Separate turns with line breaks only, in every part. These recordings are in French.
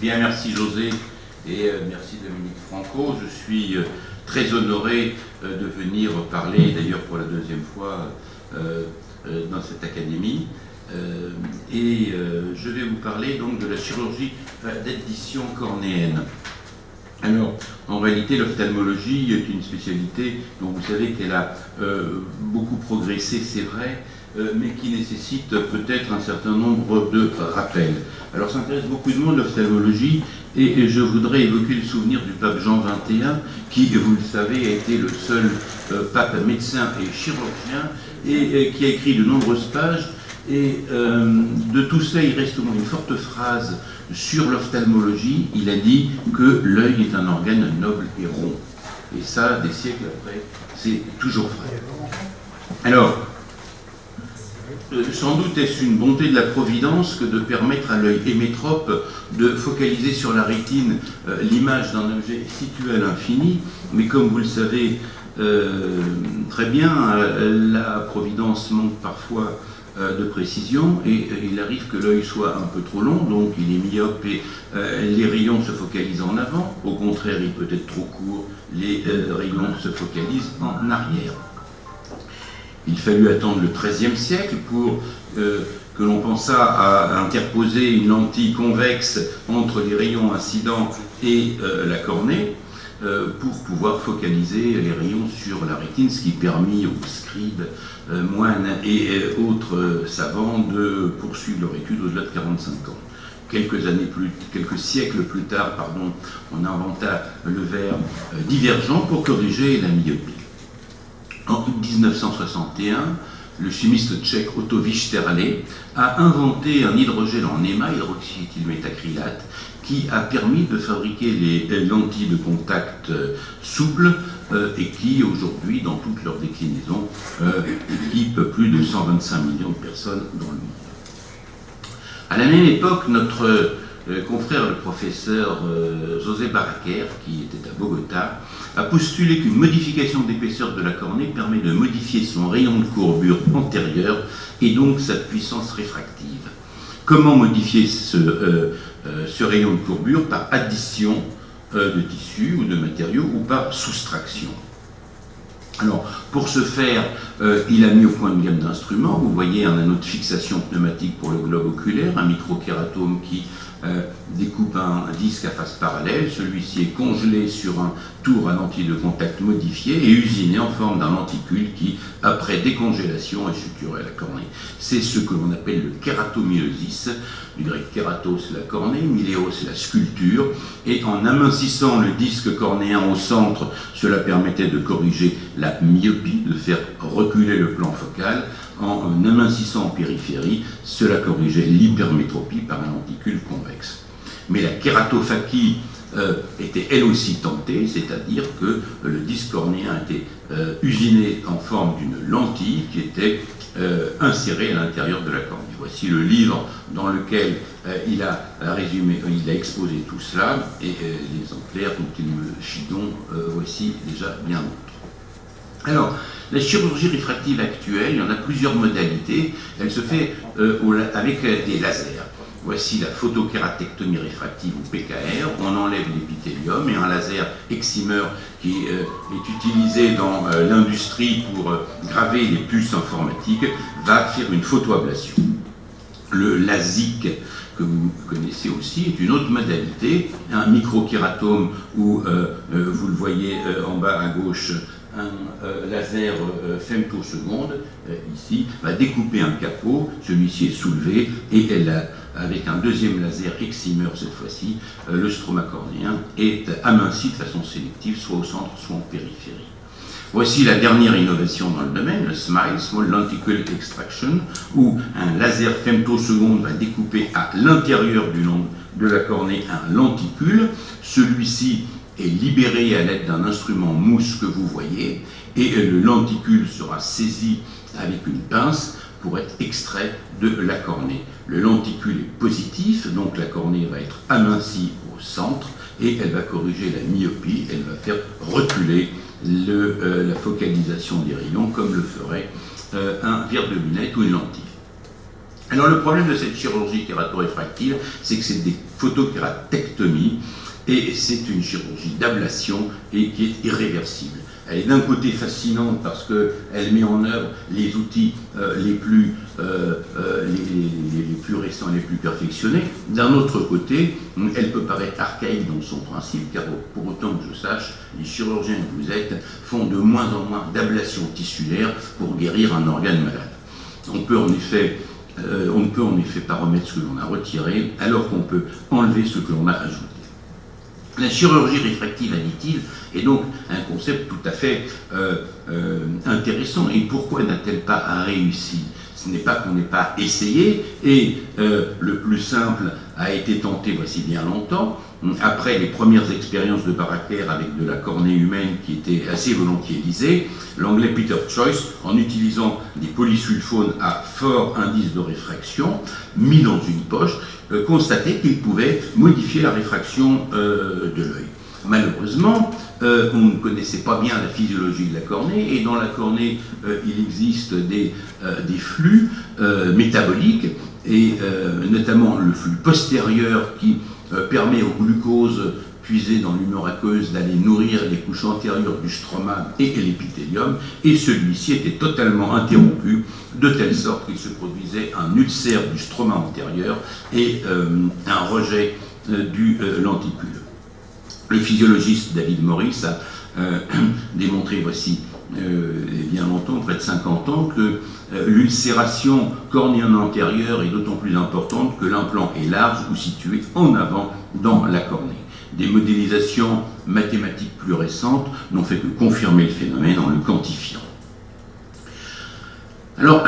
Bien, merci José et merci Dominique Franco. Je suis très honoré de venir parler, d'ailleurs pour la deuxième fois, dans cette académie. Je vais vous parler donc de la chirurgie d'addition cornéenne. Alors, en réalité, l'ophtalmologie est une spécialité dont vous savez qu'elle a beaucoup progressé, c'est vrai, mais qui nécessite peut-être un certain nombre de rappels. Alors, ça intéresse beaucoup de monde, l'ophtalmologie, et je voudrais évoquer le souvenir du pape Jean XXI, qui, vous le savez, a été le seul pape médecin et chirurgien, et qui a écrit de nombreuses pages. Et de tout ça, il reste au moins une forte phrase sur l'ophtalmologie. Il a dit que l'œil est un organe noble et rond. Et ça, des siècles après, c'est toujours vrai. Alors, sans doute est-ce une bonté de la Providence que de permettre à l'œil hémétrope de focaliser sur la rétine l'image d'un objet situé à l'infini, mais comme vous le savez très bien, la Providence manque parfois de précision, et il arrive que l'œil soit un peu trop long, donc il est myope et les rayons se focalisent en avant. Au contraire, il peut être trop court, les rayons se focalisent en arrière. Il fallut attendre le XIIIe siècle pour que l'on pensât à interposer une lentille convexe entre les rayons incidents et la cornée, pour pouvoir focaliser les rayons sur la rétine, ce qui permit aux scribes, moines et autres savants de poursuivre leur étude au-delà de 45 ans. Quelques siècles plus tard, on inventa le verre divergent pour corriger la myopie. En 1961, le chimiste tchèque Otto Wichterle a inventé un hydrogel en éma, hydroxyéthylmétacrylate, qui a permis de fabriquer les lentilles de contact souples et qui, aujourd'hui, dans toutes leurs déclinaisons, équipent plus de 125 millions de personnes dans le monde. À la même époque, notre confrère, le professeur José Barraquer, qui était à Bogota, a postulé qu'une modification d'épaisseur de la cornée permet de modifier son rayon de courbure antérieur et donc sa puissance réfractive. Comment modifier ce rayon de courbure? Par addition de tissus ou de matériaux ou par soustraction. Alors, pour ce faire, il a mis au point une gamme d'instruments. Vous voyez un anneau de fixation pneumatique pour le globe oculaire, un microkératome qui découpe un disque à face parallèle. Celui-ci est congelé sur un tour à lentille de contact modifié et usiné en forme d'un lenticule qui, après décongélation, est suturé à la cornée. C'est ce que l'on appelle le kératomyésis, du grec kératos, la cornée, myléos, la sculpture, et en amincissant le disque cornéen au centre, cela permettait de corriger la myopie, de faire reculer le plan focal. En amincissant en périphérie, cela corrigeait l'hypermétropie par un lenticule convexe. Mais la kératophakie était elle aussi tentée, c'est-à-dire que le disque cornéen était usiné en forme d'une lentille qui était insérée à l'intérieur de la cornée. Voici le livre dans lequel il a exposé tout cela, et l'exemplaire dont il me fit don, voici déjà bien d'autres. Alors, la chirurgie réfractive actuelle, il y en a plusieurs modalités. Elle se fait avec des lasers. Voici la photokératectomie réfractive ou PKR. On enlève l'épithélium et un laser excimer qui est utilisé dans l'industrie pour graver les puces informatiques va faire une photoablation. Le LASIK, que vous connaissez aussi, est une autre modalité. Un microkératome où, vous le voyez en bas à gauche, un laser femtoseconde, ici, va découper un capot, celui-ci est soulevé, et avec un deuxième laser excimer cette fois-ci, le stroma cornéen est aminci de façon sélective, soit au centre, soit en périphérie. Voici la dernière innovation dans le domaine, le SMILE, Small Lenticle Extraction, où un laser femtoseconde va découper à l'intérieur de la cornée un lenticule. Celui-ci est libéré à l'aide d'un instrument mousse que vous voyez, et le lenticule sera saisi avec une pince pour être extrait de la cornée. Le lenticule est positif, donc la cornée va être amincie au centre, et elle va corriger la myopie, elle va faire reculer la focalisation des rayons, comme le ferait un verre de lunettes ou une lentille. Alors le problème de cette chirurgie kératoréfractive, c'est que c'est des photokératectomies, et c'est une chirurgie d'ablation et qui est irréversible. Elle est d'un côté fascinante parce qu'elle met en œuvre les outils les plus récents et les plus perfectionnés. D'un autre côté, elle peut paraître archaïque dans son principe, car pour autant que je sache, les chirurgiens que vous êtes font de moins en moins d'ablations tissulaires pour guérir un organe malade. On ne peut en effet pas remettre ce que l'on a retiré, alors qu'on peut enlever ce que l'on a ajouté. La chirurgie réfractive additive est donc un concept tout à fait intéressant. Et pourquoi n'a-t-elle pas réussi? Ce n'est pas qu'on n'ait pas essayé, et le plus simple a été tenté voici bien longtemps. Après les premières expériences de Baracker avec de la cornée humaine qui était assez volontiers lisée, l'anglais Peter Choice, en utilisant des polysulfones à fort indice de réfraction, mis dans une poche, constatait qu'il pouvait modifier la réfraction de l'œil. Malheureusement, on ne connaissait pas bien la physiologie de la cornée, et dans la cornée, il existe des flux métaboliques, et notamment le flux postérieur qui permet au glucose puisé dans l'humeur aqueuse d'aller nourrir les couches antérieures du stroma et l'épithélium, et celui-ci était totalement interrompu, de telle sorte qu'il se produisait un ulcère du stroma antérieur et un rejet du lenticule. Le physiologiste David Morris a démontré voici bien longtemps, près de 50 ans, que l'ulcération cornéenne antérieure est d'autant plus importante que l'implant est large ou situé en avant dans la cornée. Des modélisations mathématiques plus récentes n'ont fait que confirmer le phénomène en le quantifiant. Alors,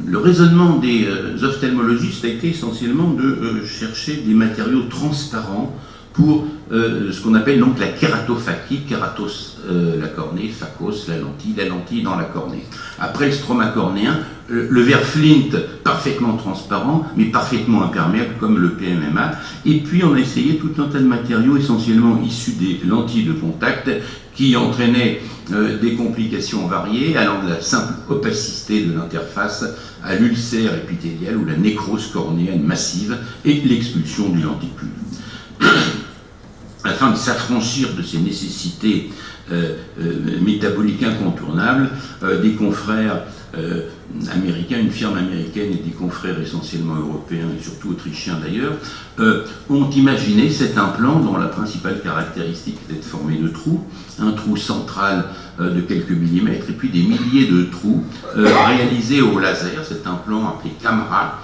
le raisonnement des ophtalmologistes a été essentiellement de chercher des matériaux transparents pour ce qu'on appelle donc la kératophakie, kératos la cornée, phakos la lentille dans la cornée. Après le stroma cornéen, le verre Flint parfaitement transparent, mais parfaitement imperméable comme le PMMA, et puis on a essayé tout un tas de matériaux essentiellement issus des lentilles de contact qui entraînaient des complications variées, allant de la simple opacité de l'interface à l'ulcère épithélial ou la nécrose cornéenne massive et l'expulsion du lenticule. Afin de s'affranchir de ces nécessités métaboliques incontournables, des confrères américains, une firme américaine et des confrères essentiellement européens et surtout autrichiens d'ailleurs, ont imaginé cet implant dont la principale caractéristique était de former de trous, un trou central de quelques millimètres et puis des milliers de trous réalisés au laser. Cet implant appelé CAMRA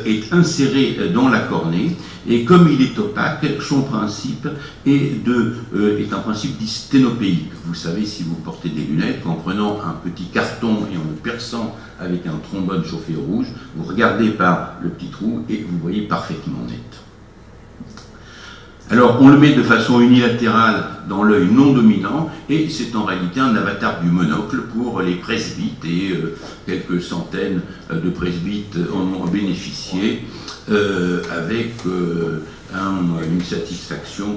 est inséré dans la cornée, et comme il est opaque, son principe est un principe dit sténopéique. Vous savez, si vous portez des lunettes, qu'en prenant un petit carton et en le perçant avec un trombone chauffé au rouge, vous regardez par le petit trou et vous voyez parfaitement net. Alors, on le met de façon unilatérale dans l'œil non dominant, et c'est en réalité un avatar du monocle pour les presbytes, et quelques centaines de presbytes en ont bénéficié, avec une satisfaction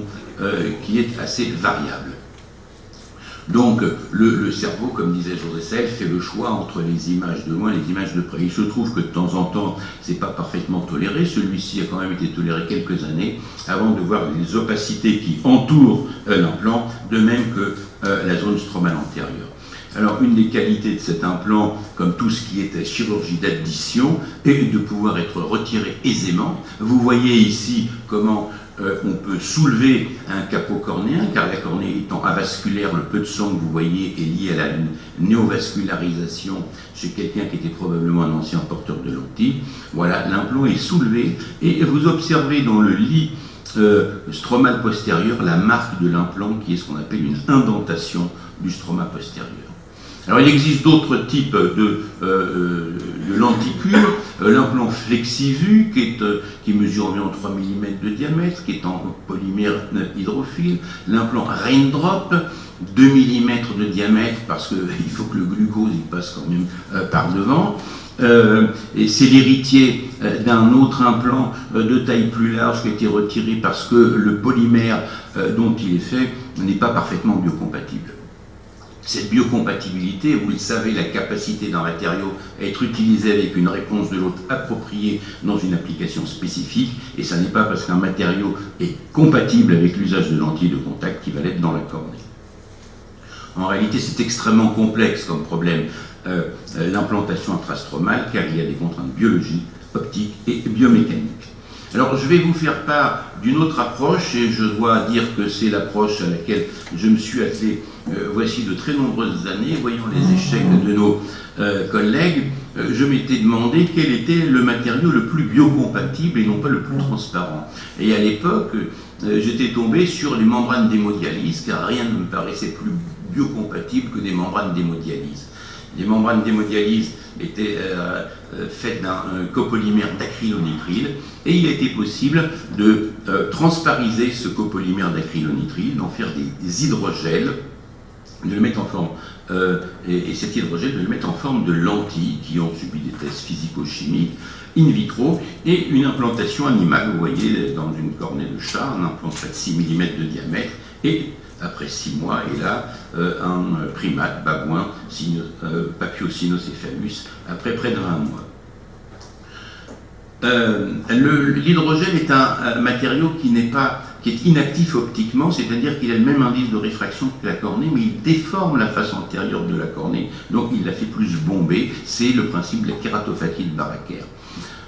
qui est assez variable. Donc, le cerveau, comme disait José Sel, fait le choix entre les images de loin et les images de près. Il se trouve que de temps en temps, c'est pas parfaitement toléré. Celui-ci a quand même été toléré quelques années avant de voir les opacités qui entourent l'implant, de même que la zone stromale antérieure. Alors, une des qualités de cet implant, comme tout ce qui est chirurgie d'addition, est de pouvoir être retiré aisément. Vous voyez ici comment on peut soulever un capot cornéen, car la cornée étant avasculaire, le peu de sang que vous voyez est lié à la néovascularisation chez quelqu'un qui était probablement un ancien porteur de lentilles. Voilà, l'implant est soulevé, et vous observez dans le lit stromal postérieur la marque de l'implant qui est ce qu'on appelle une indentation du stroma postérieur. Alors, il existe d'autres types de lenticules. L'implant Flexivu, qui mesure environ 3 mm de diamètre, qui est en polymère hydrophile. L'implant Raindrop, 2 mm de diamètre, parce qu'il faut que le glucose il passe quand même par devant. Et c'est l'héritier d'un autre implant de taille plus large qui a été retiré parce que le polymère dont il est fait n'est pas parfaitement biocompatible. Cette biocompatibilité, vous le savez, la capacité d'un matériau à être utilisé avec une réponse de l'autre appropriée dans une application spécifique, et ça n'est pas parce qu'un matériau est compatible avec l'usage de lentilles de contact qu'il va l'être dans la cornée. En réalité, c'est extrêmement complexe comme problème, l'implantation intrastromale, car il y a des contraintes biologiques, optiques et biomécaniques. Alors, je vais vous faire part d'une autre approche, et je dois dire que c'est l'approche à laquelle je me suis attelé voici de très nombreuses années. Voyant les échecs de nos collègues, je m'étais demandé quel était le matériau le plus biocompatible et non pas le plus transparent. Et à l'époque, j'étais tombé sur les membranes d'hémodialyse, car rien ne me paraissait plus biocompatible que des membranes d'hémodialyse. Les membranes d'hémodialyse étaient faites d'un copolymère d'acrylonitrile, et il a été possible de transpariser ce copolymère d'acrylonitrile, d'en faire des hydrogels, de le mettre en forme, et cet hydrogel de le mettre en forme de lentilles qui ont subi des tests physico-chimiques in vitro, et une implantation animale, vous voyez, dans une cornée de chat, un implant de 6 mm de diamètre, et après 6 mois, et là, un primate, babouin, Paphiocynocéphalus, après près de 20 mois. L'hydrogel est un matériau qui est inactif optiquement, c'est-à-dire qu'il a le même indice de réfraction que la cornée, mais il déforme la face antérieure de la cornée, donc il la fait plus bomber. C'est le principe de la kératophatie de Baraker.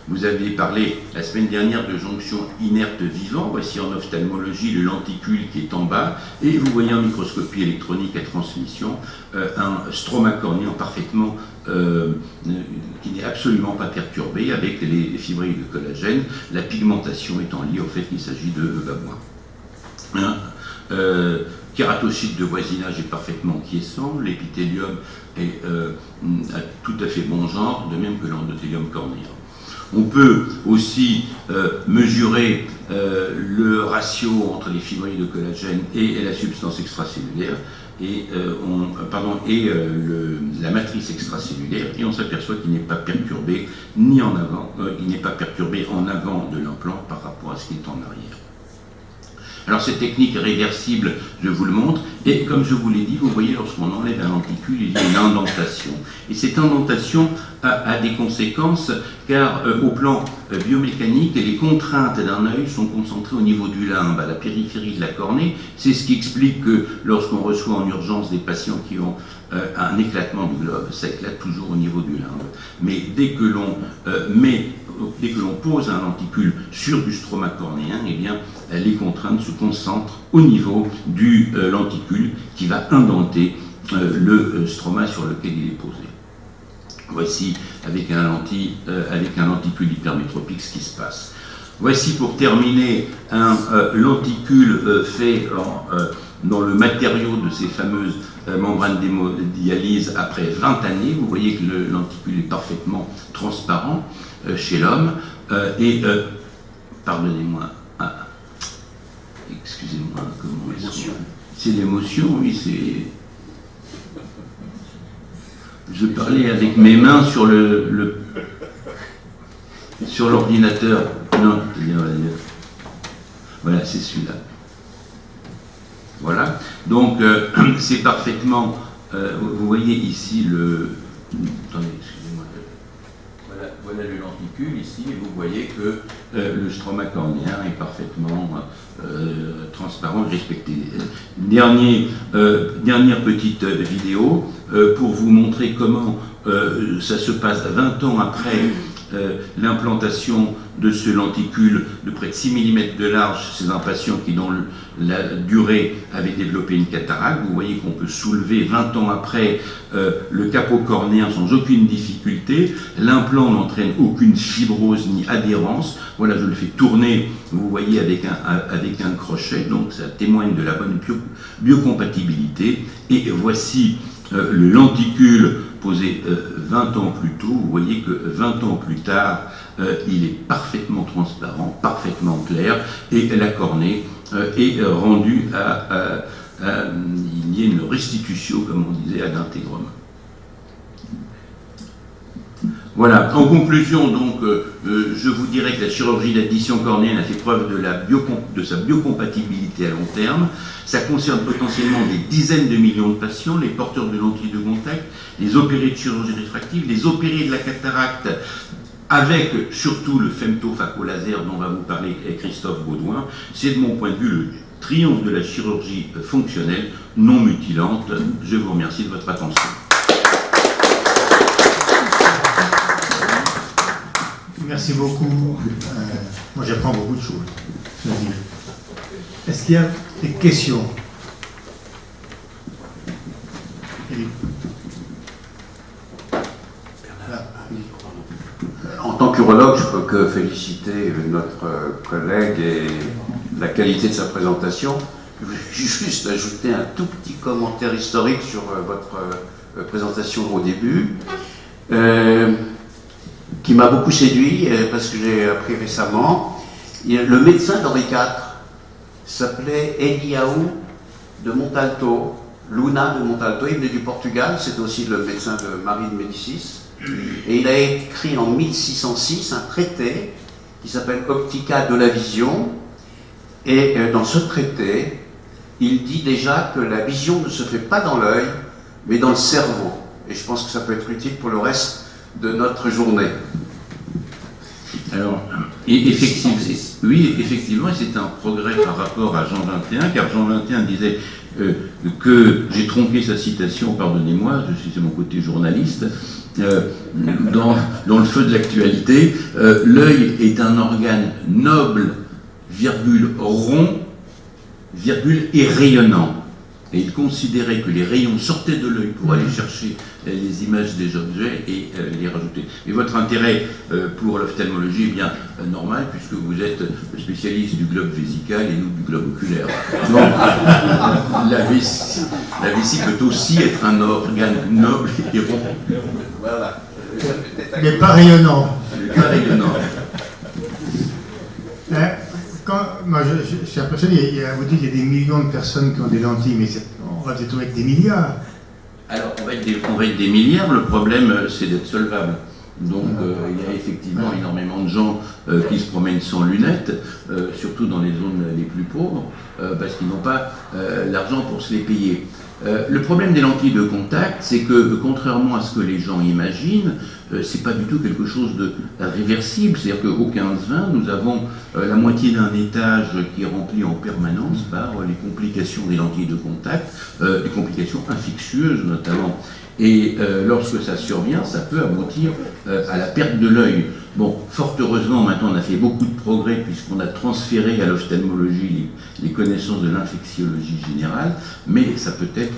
Vous avez parlé la semaine dernière de jonction inerte-vivant. Voici en ophtalmologie le lenticule qui est en bas, et vous voyez en microscopie électronique à transmission un stroma cornéen parfaitement qui n'est absolument pas perturbé avec les fibrilles de collagène, la pigmentation étant liée au fait qu'il s'agit de babouin. Kératocyte de voisinage est parfaitement quiescent, l'épithélium est tout à fait bon genre, de même que l'endothélium cornéen. On peut aussi mesurer le ratio entre les fibrilles de collagène et la substance extracellulaire, et la matrice extracellulaire, et on s'aperçoit qu'il n'est pas perturbé ni en avant, il n'est pas perturbé en avant de l'implant par rapport à ce qui est en arrière. Alors cette technique est réversible, je vous le montre, et comme je vous l'ai dit, vous voyez, lorsqu'on enlève un lenticule, il y a une indentation. Et cette indentation a des conséquences, car au plan biomécanique, les contraintes d'un œil sont concentrées au niveau du limbe, à la périphérie de la cornée. C'est ce qui explique que lorsqu'on reçoit en urgence des patients qui ont un éclatement du globe, ça éclate toujours au niveau du limbe. Mais dès que l'on pose un lenticule sur du stroma cornéen, eh bien, les contraintes se concentrent au niveau du lenticule qui va indenter le stroma sur lequel il est posé. Voici avec un lenticule hypermétropique ce qui se passe. Voici pour terminer un lenticule fait dans le matériau de ces fameuses membranes d'hémodialyse après 20 années. Vous voyez que le lenticule est parfaitement transparent chez l'homme, pardonnez-moi, excusez-moi, comment est-ce que c'est l'émotion, oui, c'est... Je parlais avec mes mains sur sur l'ordinateur. Non, voilà, c'est celui-là. Voilà. Donc, c'est parfaitement... vous voyez ici le... Attendez, excusez-moi. Voilà le lenticule ici, et vous voyez que le stroma cornéen est parfaitement transparent et respecté. Dernière petite vidéo pour vous montrer comment ça se passe 20 ans après l'implantation de ce lenticule de près de 6 mm de large. C'est un patient qui, dans la durée, avait développé une cataracte. Vous voyez qu'on peut soulever 20 ans après le capot cornéen sans aucune difficulté. L'implant n'entraîne aucune fibrose ni adhérence. Voilà, je le fais tourner, vous voyez, avec un crochet, donc ça témoigne de la bonne biocompatibilité. Et voici le lenticule posé 20 ans plus tôt. Vous voyez que 20 ans plus tard, il est parfaitement transparent, parfaitement clair, et la cornée est rendue il y a une restitution, comme on disait, ad intégrum. Voilà, en conclusion, donc, je vous dirais que la chirurgie d'addition cornéenne a fait preuve de sa biocompatibilité à long terme. Ça concerne potentiellement des dizaines de millions de patients, les porteurs de lentilles de contact, les opérés de chirurgie réfractive, les opérés de la cataracte, avec surtout le femtophaco-laser dont va vous parler Christophe Baudouin. C'est de mon point de vue le triomphe de la chirurgie fonctionnelle non mutilante. Je vous remercie de votre attention.
Merci beaucoup. Moi, j'apprends beaucoup de choses. Est-ce qu'il y a des questions?
En tant qu'urologue, je peux que féliciter notre collègue et la qualité de sa présentation. Je vais juste ajouter un tout petit commentaire historique sur votre présentation au début, qui m'a beaucoup séduit, parce que j'ai appris récemment. Le médecin d'Henri IV s'appelait Eliaou de Montalto, Luna de Montalto. Il venait du Portugal, c'était aussi le médecin de Marie de Médicis. Et il a écrit en 1606 un traité qui s'appelle Optica de la vision. Et dans ce traité, il dit déjà que la vision ne se fait pas dans l'œil, mais dans le cerveau. Et je pense que ça peut être utile pour le reste de notre journée.
Alors, effectivement, c'est un progrès par rapport à Jean XXI, car Jean XXI disait que j'ai tronqué sa citation, pardonnez-moi, c'est mon côté journaliste, dans le feu de l'actualité, l'œil est un organe noble, virgule, rond, virgule, et rayonnant. Et il considérait que les rayons sortaient de l'œil pour aller chercher les images des objets et les rajouter. Et votre intérêt pour l'ophtalmologie est bien normal, puisque vous êtes le spécialiste du globe vésical et nous du globe oculaire. Donc, la vessie peut aussi être un organe noble et rond.
Voilà.
Mais pas rayonnant.
Pas rayonnant.
Moi, je suis impressionné. Vous dites qu'il y a des millions de personnes qui ont des lentilles, mais on va peut-être avec des milliards.
Alors, on va être des milliards. Le problème, c'est d'être solvable. Donc, il y a effectivement énormément de gens qui se promènent sans lunettes, surtout dans les zones les plus pauvres, parce qu'ils n'ont pas l'argent pour se les payer. Le problème des lentilles de contact, c'est que, contrairement à ce que les gens imaginent, c'est pas du tout quelque chose de réversible. C'est-à-dire qu'au 15-20, nous avons la moitié d'un étage qui est rempli en permanence par les complications des lentilles de contact, des complications infectieuses notamment. Et lorsque ça survient, ça peut aboutir à la perte de l'œil. Bon, fort heureusement, maintenant on a fait beaucoup de progrès puisqu'on a transféré à l'ophtalmologie les connaissances de l'infectiologie générale, mais ça peut être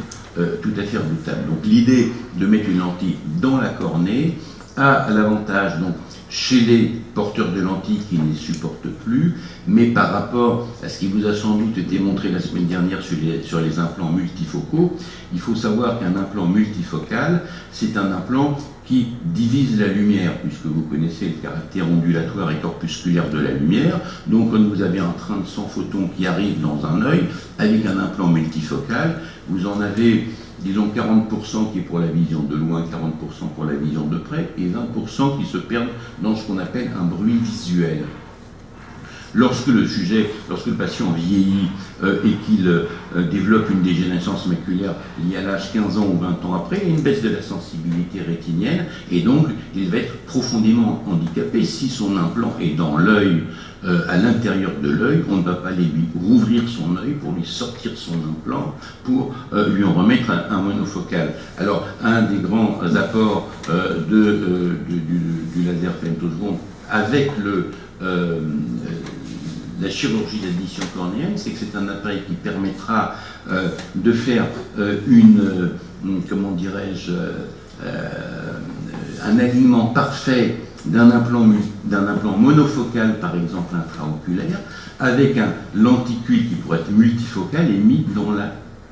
tout à fait redoutable. Donc l'idée de mettre une lentille dans la cornée a l'avantage, donc, chez les porteurs de lentilles qui ne les supportent plus, mais par rapport à ce qui vous a sans doute été montré la semaine dernière sur les implants multifocaux, il faut savoir qu'un implant multifocal, c'est un implant qui divise la lumière, puisque vous connaissez le caractère ondulatoire et corpusculaire de la lumière. Donc quand vous avez un train de 100 photons qui arrive dans un œil, avec un implant multifocal, vous en avez, disons, 40% qui est pour la vision de loin, 40% pour la vision de près, et 20% qui se perdent dans ce qu'on appelle un bruit visuel. Lorsque le patient vieillit et qu'il développe une dégénérescence maculaire liée à l'âge 15 ans ou 20 ans après, il y a une baisse de la sensibilité rétinienne et donc il va être profondément handicapé. Si son implant est dans l'œil, à l'intérieur de l'œil, on ne va pas lui rouvrir son œil pour lui sortir son implant, pour lui en remettre un monofocal. Alors, un des grands apports du laser femtosecond avec la chirurgie d'addition cornéenne, c'est que c'est un appareil qui permettra de faire comment dirais-je, un alignement parfait d'un implant monofocal, par exemple intraoculaire, avec un lenticule qui pourrait être multifocal et mis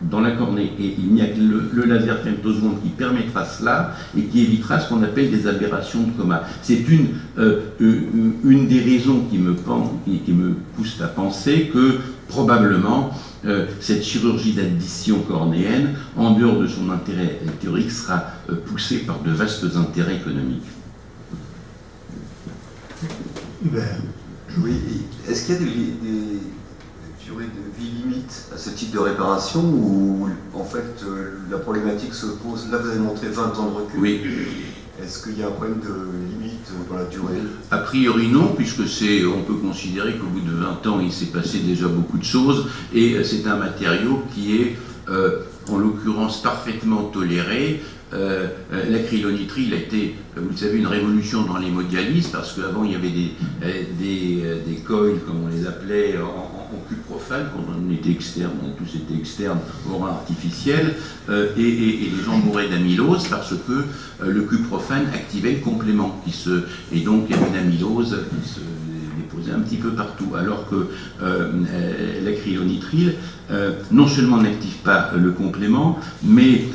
dans la cornée. Et il n'y a que le laser femtosecond qui permettra cela et qui évitera ce qu'on appelle des aberrations de coma. C'est une des raisons qui me pousse à penser que probablement cette chirurgie d'addition cornéenne, en dehors de son intérêt théorique, sera poussée par de vastes intérêts économiques.
Hubert.
Oui, est-ce qu'il y a des durées de vie limites à ce type de réparation ou en fait la problématique se pose, là vous avez montré 20 ans de recul.
Oui.
Est-ce qu'il y a un problème de limite dans la durée?
A priori non, puisque on peut considérer qu'au bout de 20 ans il s'est passé déjà beaucoup de choses et c'est un matériau qui est en l'occurrence parfaitement toléré. L'acrylonitrile a été, vous le savez, une révolution dans l'hémodialyse parce qu'avant il y avait des coils, comme on les appelait, en cuprophane, quand on était externe, on a tous été externes au rein artificiel, et les gens mouraient d'amylose parce que le cuprophane activait le complément et donc il y avait une amylose qui se déposait un petit peu partout, alors que l'acrylonitrile non seulement n'active pas le complément, mais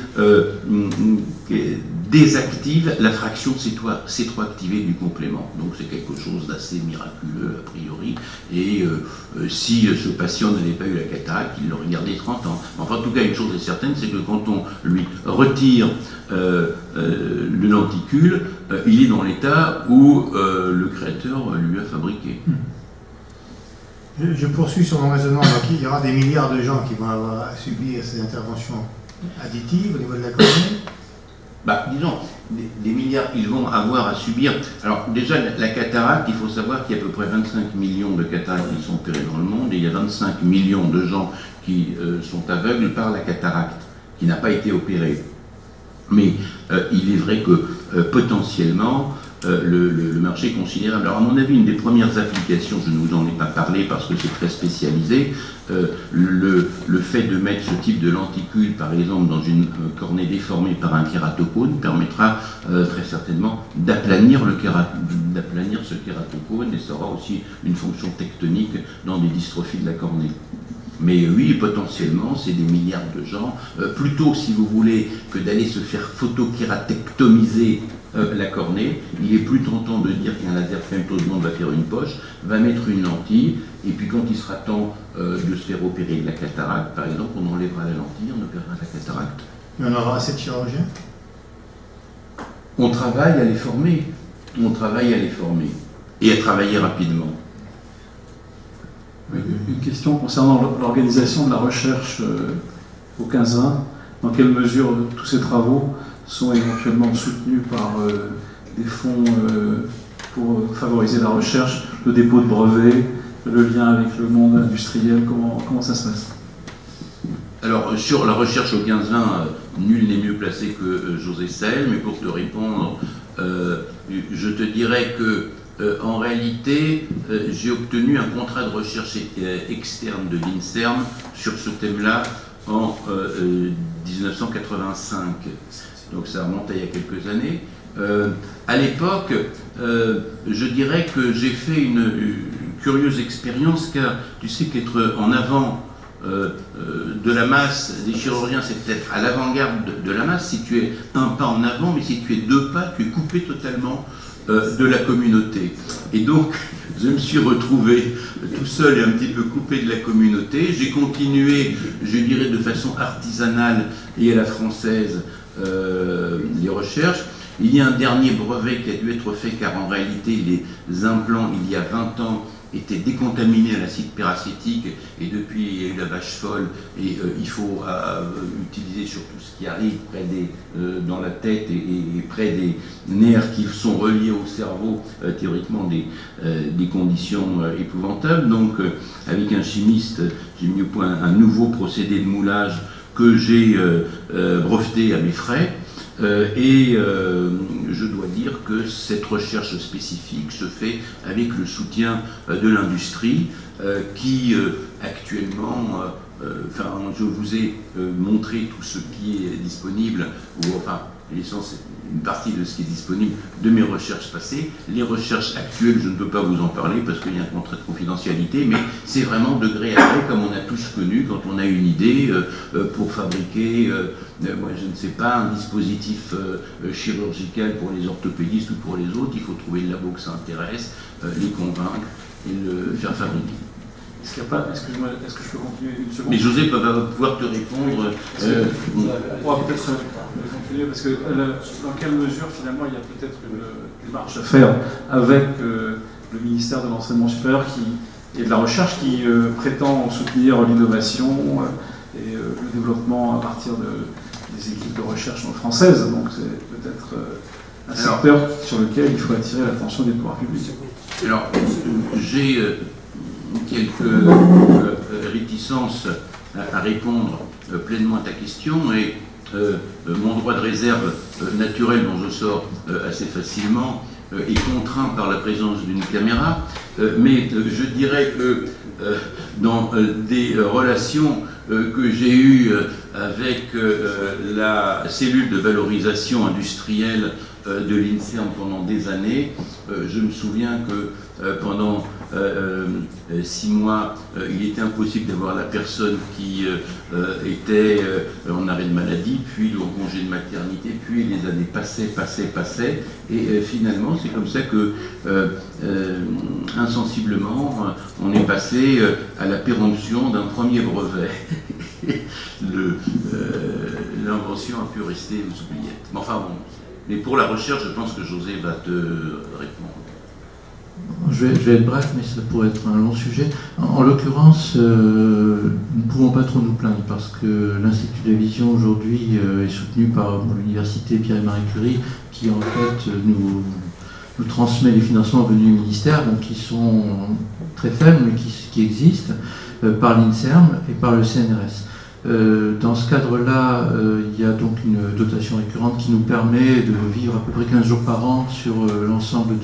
désactive la fraction C3 du complément. Donc c'est quelque chose d'assez miraculeux a priori. Et si ce patient n'avait pas eu la cataracte, il l'aurait gardé 30 ans. Enfin, en tout cas, une chose est certaine, c'est que quand on lui retire le lenticule, il est dans l'état où le créateur lui a fabriqué.
Je poursuis sur mon raisonnement. Donc, il y aura des milliards de gens qui vont avoir à subir ces interventions additives au niveau de la cornée.
Disons, des milliards, ils vont avoir à subir. Alors déjà, la cataracte, il faut savoir qu'il y a à peu près 25 millions de cataractes qui sont opérées dans le monde, et il y a 25 millions de gens qui sont aveugles par la cataracte, qui n'a pas été opérée. Mais il est vrai que potentiellement, le marché est considérable. Alors à mon avis, une des premières applications, je ne vous en ai pas parlé parce que c'est très spécialisé, le fait de mettre ce type de lenticule, par exemple, dans une cornée déformée par un kératocone, permettra très certainement d'aplanir ce kératocone, et ça aura aussi une fonction tectonique dans des dystrophies de la cornée. Mais oui, potentiellement, c'est des milliards de gens. Plutôt, si vous voulez, que d'aller se faire photokératectomiser la cornée, il est plus tentant de dire qu'un laser femtosement va faire une poche, va mettre une lentille, et puis quand il sera temps de se faire opérer de la cataracte, par exemple, on enlèvera la lentille, on opérera la cataracte.
Mais on aura assez de chirurgiens?
On travaille à les former. On travaille à les former. Et à travailler rapidement.
Une question concernant l'organisation de la recherche au 15-20. Dans quelle mesure tous ces travaux sont éventuellement soutenus par des fonds pour favoriser la recherche, le dépôt de brevets, le lien avec le monde industriel, comment ça se passe?
Alors, sur la recherche au 15-20, nul n'est mieux placé que José Sahel, mais pour te répondre, je te dirais que en réalité, j'ai obtenu un contrat de recherche externe de l'INSERM sur ce thème-là en 1985. Donc ça remonte à il y a quelques années. À l'époque, je dirais que j'ai fait une curieuse expérience, car tu sais qu'être en avant de la masse des chirurgiens, c'est peut-être à l'avant-garde de la masse. Si tu es un pas en avant, mais si tu es deux pas, tu es coupé totalement de la communauté. Et donc, je me suis retrouvé tout seul et un petit peu coupé de la communauté. J'ai continué, je dirais, de façon artisanale et à la française, les recherches. Il y a un dernier brevet qui a dû être fait, car en réalité, les implants, il y a 20 ans, étaient décontaminés à l'acide peracétique, et depuis il y a eu la vache folle, et il faut utiliser surtout ce qui arrive dans la tête et près des nerfs qui sont reliés au cerveau, théoriquement des conditions épouvantables. Donc avec un chimiste, j'ai mis au point un nouveau procédé de moulage que j'ai breveté à mes frais. Je dois dire que cette recherche spécifique se fait avec le soutien de l'industrie qui actuellement, je vous ai montré tout ce qui est disponible, une partie de ce qui est disponible de mes recherches passées. Les recherches actuelles, je ne peux pas vous en parler parce qu'il y a un contrat de confidentialité, mais c'est vraiment de gré à gré, comme on a tous connu quand on a une idée pour fabriquer, moi je ne sais pas, un dispositif chirurgical pour les orthopédistes ou pour les autres. Il faut trouver le labo que ça intéresse, les convaincre et le faire fabriquer.
Est-ce que je peux continuer une seconde?
Mais José va pouvoir te répondre.
On pourra peut-être continuer, parce que dans quelle mesure finalement il y a peut-être une marche à faire avec le ministère de l'Enseignement supérieur et de la Recherche qui prétend soutenir l'innovation et le développement à partir des équipes de recherche françaises. Donc c'est peut-être un secteur sur lequel il faut attirer l'attention des pouvoirs publics.
Alors, j'ai quelques réticences à répondre pleinement à ta question, et mon droit de réserve naturel dont je sors assez facilement est contraint par la présence d'une caméra, mais je dirais que dans des relations que j'ai eues avec la cellule de valorisation industrielle de l'INSERM pendant des années, je me souviens que pendant 6 mois, il était impossible d'avoir la personne qui était en arrêt de maladie, puis en congé de maternité, puis les années passaient, et finalement c'est comme ça que insensiblement on est passé à la péremption d'un premier brevet. L'invention a pu rester aux oubliettes. Mais enfin bon, mais pour la recherche, je pense que José va te répondre.
Je vais être bref, mais ça pourrait être un long sujet. En l'occurrence, nous ne pouvons pas trop nous plaindre parce que l'Institut de la Vision aujourd'hui est soutenu par l'Université Pierre et Marie Curie, qui en fait nous transmet les financements venus du ministère, donc qui sont très faibles, mais qui existent, par l'INSERM et par le CNRS. Dans ce cadre-là, il y a donc une dotation récurrente qui nous permet de vivre à peu près 15 jours par an sur l'ensemble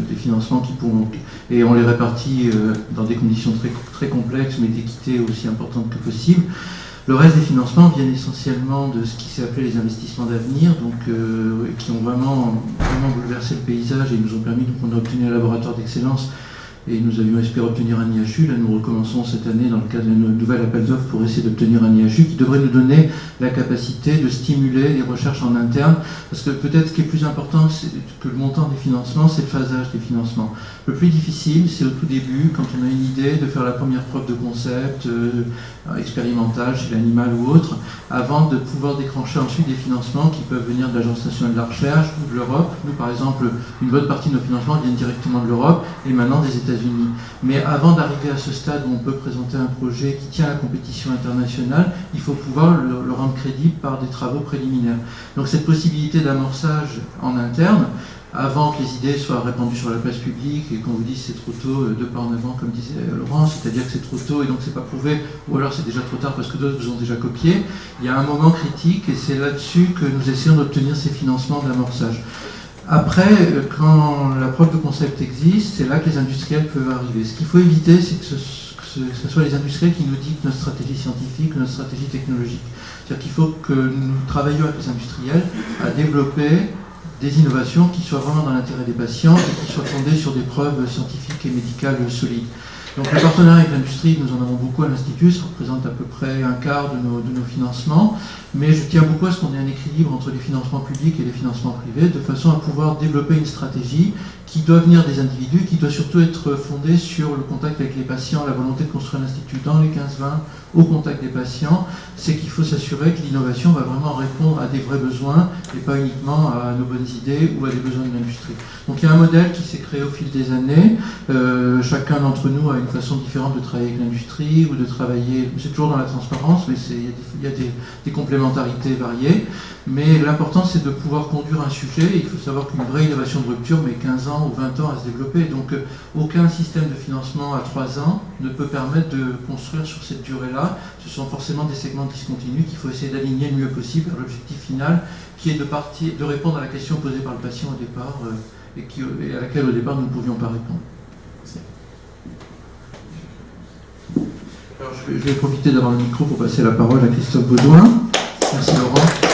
des financements qui pourront, et on les répartit dans des conditions très, très complexes, mais d'équité aussi importante que possible. Le reste des financements viennent essentiellement de ce qui s'est appelé les investissements d'avenir, donc qui ont vraiment bouleversé le paysage et nous ont permis, donc on a obtenu un laboratoire d'excellence. Et nous avions espéré obtenir un IHU. Là, nous recommençons cette année dans le cadre d'un nouvel appel d'offres pour essayer d'obtenir un IHU qui devrait nous donner la capacité de stimuler les recherches en interne. Parce que peut-être ce qui est plus important que le montant des financements, c'est le phasage des financements. Le plus difficile, c'est au tout début, quand on a une idée, de faire la première preuve de concept expérimentale chez l'animal ou autre, avant de pouvoir déclencher ensuite des financements qui peuvent venir de l'Agence nationale de la recherche ou de l'Europe. Nous, par exemple, une bonne partie de nos financements viennent directement de l'Europe et maintenant des États-Unis. Mais avant d'arriver à ce stade où on peut présenter un projet qui tient à la compétition internationale, il faut pouvoir le rendre crédible par des travaux préliminaires. Donc cette possibilité d'amorçage en interne, avant que les idées soient répandues sur la place publique et qu'on vous dise c'est trop tôt, 2 pas en avant comme disait Laurent, c'est-à-dire que c'est trop tôt et donc c'est pas prouvé, ou alors c'est déjà trop tard parce que d'autres vous ont déjà copié, il y a un moment critique et c'est là-dessus que nous essayons d'obtenir ces financements d'amorçage. Après, quand la preuve de concept existe, c'est là que les industriels peuvent arriver. Ce qu'il faut éviter, c'est que ce soit les industriels qui nous dictent notre stratégie scientifique, notre stratégie technologique. C'est-à-dire qu'il faut que nous travaillions avec les industriels à développer des innovations qui soient vraiment dans l'intérêt des patients et qui soient fondées sur des preuves scientifiques et médicales solides. Donc le partenariat avec l'industrie, nous en avons beaucoup à l'Institut, ça représente à peu près un quart de nos financements, mais je tiens beaucoup à ce qu'on ait un équilibre entre les financements publics et les financements privés, de façon à pouvoir développer une stratégie qui doit venir des individus, qui doit surtout être fondée sur le contact avec les patients, la volonté de construire l'Institut dans les 15-20, au contact des patients. C'est qu'il faut s'assurer que l'innovation va vraiment répondre à des vrais besoins et pas uniquement à nos bonnes idées ou à des besoins de l'industrie. Donc il y a un modèle qui s'est créé au fil des années. Chacun d'entre nous a une façon différente de travailler avec l'industrie ou de travailler, c'est toujours dans la transparence, mais il y a des complémentarités variées. Mais l'important, c'est de pouvoir conduire un sujet. Il faut savoir qu'une vraie innovation de rupture met 15 ans ou 20 ans à se développer. Donc, aucun système de financement à 3 ans ne peut permettre de construire sur cette durée-là. Ce sont forcément des segments discontinus qu'il faut essayer d'aligner le mieux possible vers l'objectif final, qui est de répondre à la question posée par le patient au départ et à laquelle, au départ, nous ne pouvions pas répondre. Alors, je vais profiter d'avoir le micro pour passer la parole à Christophe Baudouin. Merci Laurent.